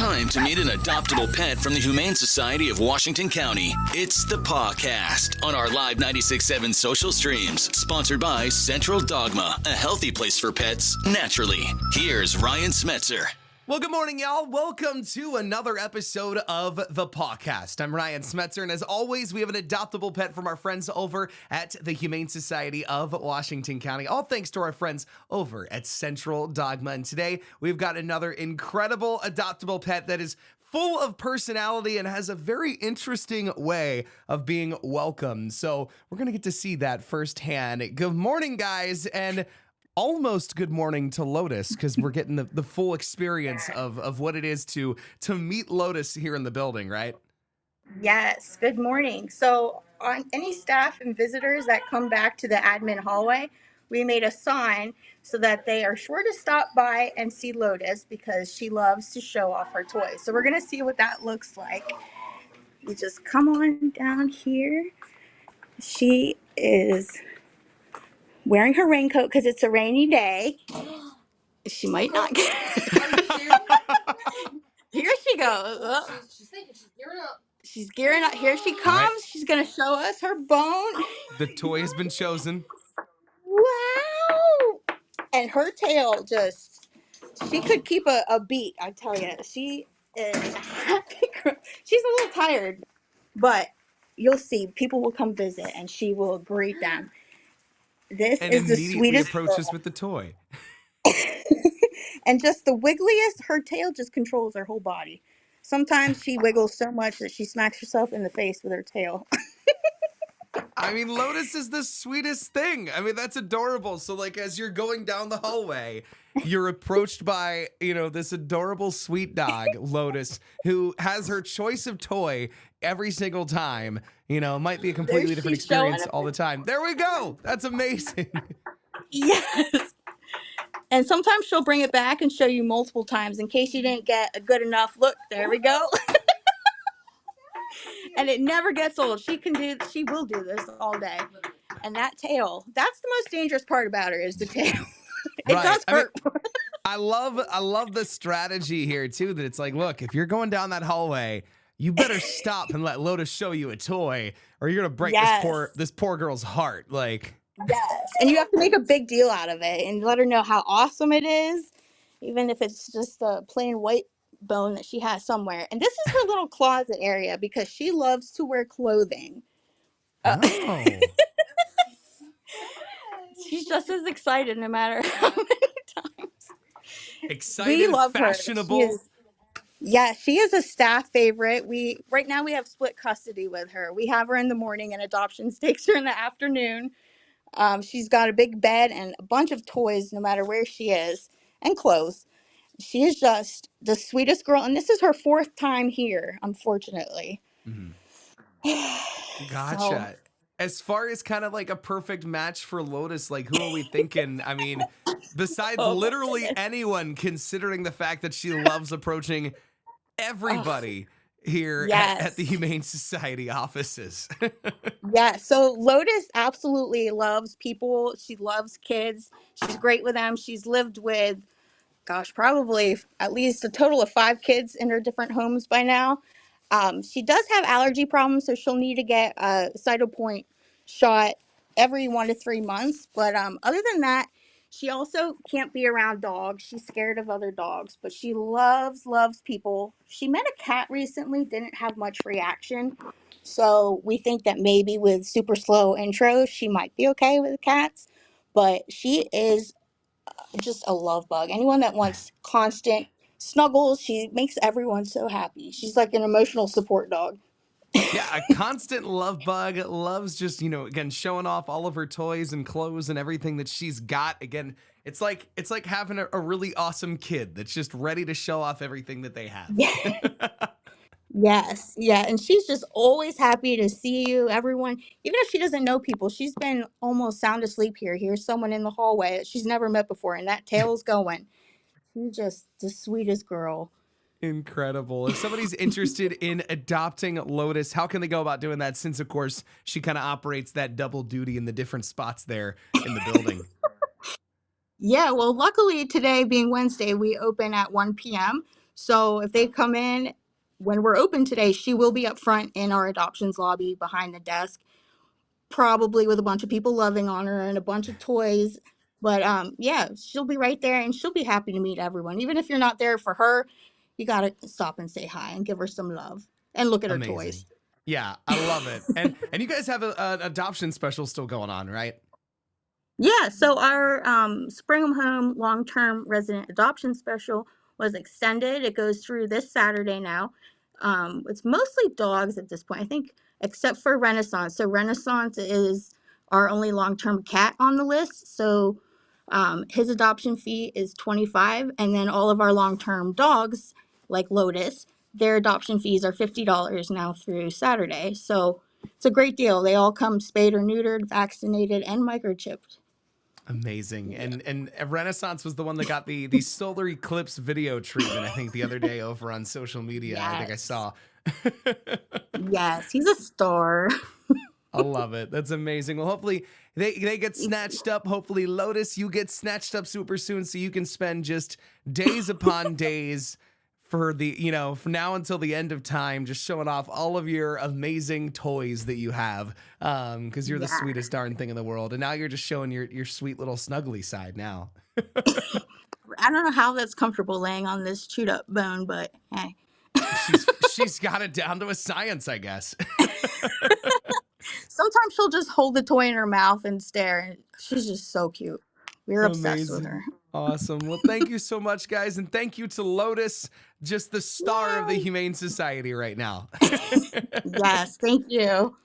time to meet an adoptable pet from the Humane Society of Washington County. It's the Pawcast on our live 96.7 social streams, sponsored by Central Dogma, a healthy place for pets naturally. Here's Ryan Smetzer. Well, good morning, y'all. Welcome to another episode of the Pawcast. I'm Ryan Smetzer, and as always, we have an adoptable pet from our friends over at the Humane Society of Washington County. All thanks to our friends over at Central Dogma. And today, we've got another incredible adoptable pet that is full of personality and has a very interesting way of being welcomed. So we're going to get to see that firsthand. Good morning, guys, and almost good morning to Lotus, because we're getting the full experience of what it is to meet Lotus here in the building, right? Yes, good morning. So on any staff and visitors that come back to the admin hallway, we made a sign so that they are sure to stop by and see Lotus because she loves to show off her toys. So we're going to see what that looks like. You just come on down here. She is wearing her raincoat because it's a rainy day. She might not get Here she goes. Oh. She's gearing up. Here she comes. Right. She's going to show us her bone. The toy has been chosen. Wow. And her tail she could keep a beat, I tell you. She is she's a little tired, but you'll see. People will come visit and she will greet them. This and is the sweetest approaches with the toy. And just the wiggliest, her tail just controls her whole body. Sometimes she wiggles so much that she smacks herself in the face with her tail. I mean, Lotus is the sweetest thing. I mean, that's adorable. So, like, as you're going down the hallway, you're approached by, this adorable sweet dog, Lotus, who has her choice of toy every single time. Might be a completely different experience all the time. There we go. That's amazing. Yes. And sometimes she'll bring it back and show you multiple times in case you didn't get a good enough look. There we go. And it never gets old. She will do this all day. And that tail, that's the most dangerous part about her is the tail. It does hurt. I love the strategy here too, that it's like, look, if you're going down that hallway, you better stop and let Lotus show you a toy, or you're gonna break this poor girl's heart. Like, yes. And you have to make a big deal out of it and let her know how awesome it is, even if it's just a plain white bone that she has somewhere. And this is her little closet area because she loves to wear clothing. Oh. She's just as excited no matter how many times. Excited, we love fashionable. She is a staff favorite. Right now we have split custody with her. We have her in the morning and adoptions takes her in the afternoon. She's got a big bed and a bunch of toys no matter where she is, and clothes. She is just the sweetest girl, and this is her 4th time here, unfortunately. Mm-hmm. Gotcha. As far as kind of like a perfect match for Lotus, like, who are we thinking? I mean, besides literally anyone, considering the fact that she loves approaching everybody here at the Humane Society offices. Yeah, so Lotus absolutely loves people. She loves kids. She's great with them. She's lived with, probably at least a total of 5 kids in her different homes by now. She does have allergy problems, so she'll need to get a Cytopoint shot every 1 to 3 months. But other than that, she also can't be around dogs. She's scared of other dogs, but she loves people. She met a cat recently, didn't have much reaction. So we think that maybe with super slow intros, she might be okay with cats. But she is just a love bug. Anyone that wants constant snuggles, she makes everyone so happy. She's like an emotional support dog. Yeah, a constant love bug, loves just, again, showing off all of her toys and clothes and everything that she's got. Again, it's like having a really awesome kid that's just ready to show off everything that they have. Yeah. Yes. Yeah. And she's just always happy to see you, everyone. Even if she doesn't know people, she's been almost sound asleep here. Here's someone in the hallway that she's never met before, and that tail's going. She's just the sweetest girl. Incredible. If somebody's interested in adopting Lotus, how can they go about doing that? Since, of course, she kind of operates that double duty in the different spots there in the building. Yeah. Well, luckily today being Wednesday, we open at 1 p.m. So if they come in when we're open today, she will be up front in our adoptions lobby behind the desk, probably with a bunch of people loving on her and a bunch of toys. But yeah, she'll be right there and she'll be happy to meet everyone. Even if you're not there for her, you got to stop and say hi and give her some love and look at her Amazing. toys. Yeah, I love it. And you guys have an adoption special still going on, right? Yeah, so our Spring Home Long Term Resident Adoption Special was extended. It goes through this Saturday now. It's mostly dogs at this point, I think, except for Renaissance. So, Renaissance is our only long term cat on the list. So, his adoption fee is $25. And then all of our long term dogs, like Lotus, their adoption fees are $50 now through Saturday. So, it's a great deal. They all come spayed or neutered, vaccinated, and microchipped. Amazing. Yeah. And Renaissance was the one that got the solar eclipse video treatment, I think, the other day over on social media. I think I Yes. saw. Yes, he's a star. I love it. That's amazing. Well, hopefully they get snatched up. Hopefully, Lotus, you get snatched up super soon so you can spend just days upon days for from now until the end of time, just showing off all of your amazing toys that you have. Because you're the Yeah. sweetest darn thing in the world. And now you're just showing your sweet little snuggly side now. I don't know how that's comfortable laying on this chewed up bone, but hey. She's got it down to a science, I guess. Sometimes she'll just hold the toy in her mouth and stare, and she's just so cute. We're obsessed with her. Amazing. Awesome. Well, thank you so much, guys. And thank you to Lotus, just the star of the Yay! Humane Society right now. Yes, thank you.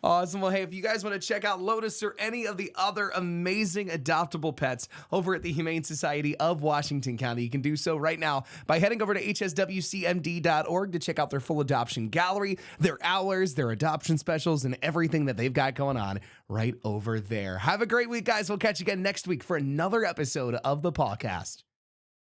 Awesome. Well, hey, if you guys want to check out Lotus or any of the other amazing adoptable pets over at the Humane Society of Washington County, you can do so right now by heading over to hswcmd.org to check out their full adoption gallery, their hours, their adoption specials, and everything that they've got going on right over there. Have a great week, guys. We'll catch you again next week for another episode of the Pawcast.